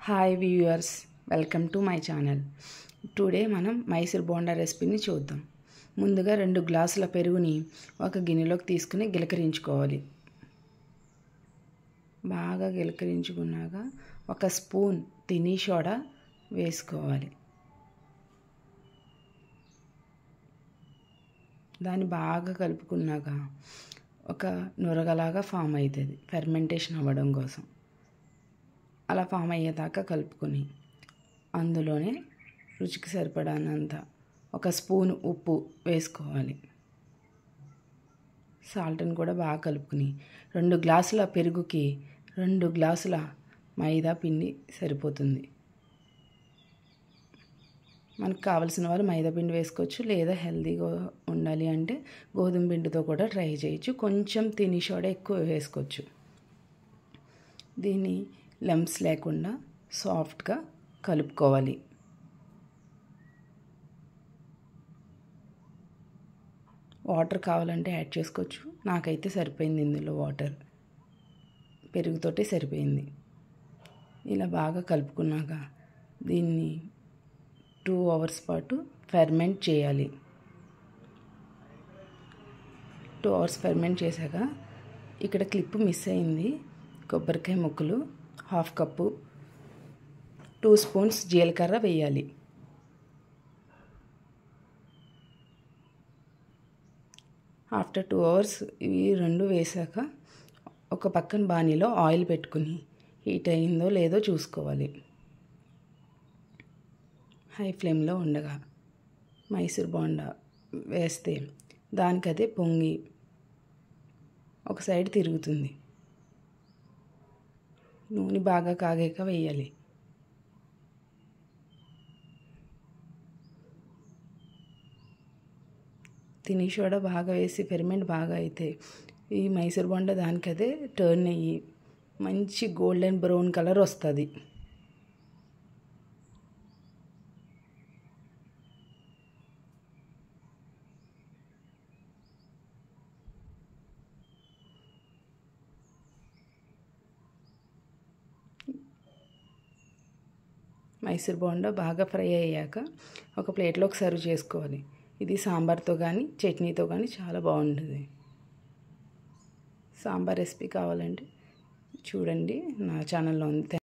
Hi viewers, welcome to my channel. Today మనం మైసూర్ బోండా రెసిపీని చూద్దాం. ముందుగా 2 గ్లాసుల పెరుగుని ఒక గిన్నెలోకి తీసుకుని గిలకరించుకోవాలి. బాగా గిలకరించుకున్నాక 1 స్పూన్ తినీ సోడా వేసుకోవాలి. దాన్ని బాగా కలుపుకున్నాక ఒక నురగలాగా ఫామ్ అవుతుంది ఫెర్మెంటేషన్ అవ్వడం కోసం. అలా ఫామ్ అయ్యేదాకా కలుపుకొని అందులోనే రుచికి సరిపడానంత 1 స్పూన్ ఉప్పు వేసుకోవాలి. సాల్ట్ని కూడా బాగా కలుపుకొని 2 గ్లాసుల పెరుగుకి 2 గ్లాసుల మైదా పిండి సరిపోతుంది. మనకు కావలసిన వాళ్ళు మైదా పిండి వేసుకోవచ్చు, లేదా హెల్తీగా ఉండాలి అంటే గోధుమ పిండితో కూడా ట్రై చేయొచ్చు. కొంచెం తినీ సోడా ఎక్కువ వేసుకోవచ్చు. దీన్ని లెమ్స్ లేకుండా సాఫ్ట్గా కలుపుకోవాలి. వాటర్ కావాలంటే యాడ్ చేసుకోవచ్చు. నాకైతే సరిపోయింది, ఇందులో వాటర్ పెరుగుతోటి సరిపోయింది. ఇలా బాగా కలుపుకున్నాక దీన్ని 2 అవర్స్ పాటు ఫెర్మెంట్ చేయాలి. 2 అవర్స్ ఫెర్మెంట్ చేశాక ఇక్కడ క్లిప్ మిస్ అయింది. కొబ్బరికాయ ముక్కలు 1/2 కప్పు, 2 స్పూన్స్ జీలకర్ర వేయాలి. ఆఫ్టర్ 2 అవర్స్ ఇవి 2 వేసాక ఒక పక్కన బాణీలో ఆయిల్ పెట్టుకుని హీట్ అయిందో లేదో చూసుకోవాలి. హై ఫ్లేమ్లో ఉండగా మైసూర్ బోండా వేస్తే దానికదే పొంగి ఒక సైడ్ తిరుగుతుంది. నూనె బాగా కాగాక వేయాలి. తినీ సోడా బాగా వేసి ఫెర్మెంట్ బాగా అయితే ఈ మైసూర్ బోండా దానికదే టర్న్ అయ్యి మంచి గోల్డెన్ బ్రౌన్ కలర్ వస్తుంది. మైసూర్ బోండా బాగా ఫ్రై అయ్యాక ఒక ప్లేట్లోకి సర్వ్ చేసుకోవాలి. ఇది సాంబార్తో కానీ చట్నీతో కానీ చాలా బాగుంటుంది. సాంబార్ రెసిపీ కావాలంటే చూడండి, నా ఛానల్లో ఉంది.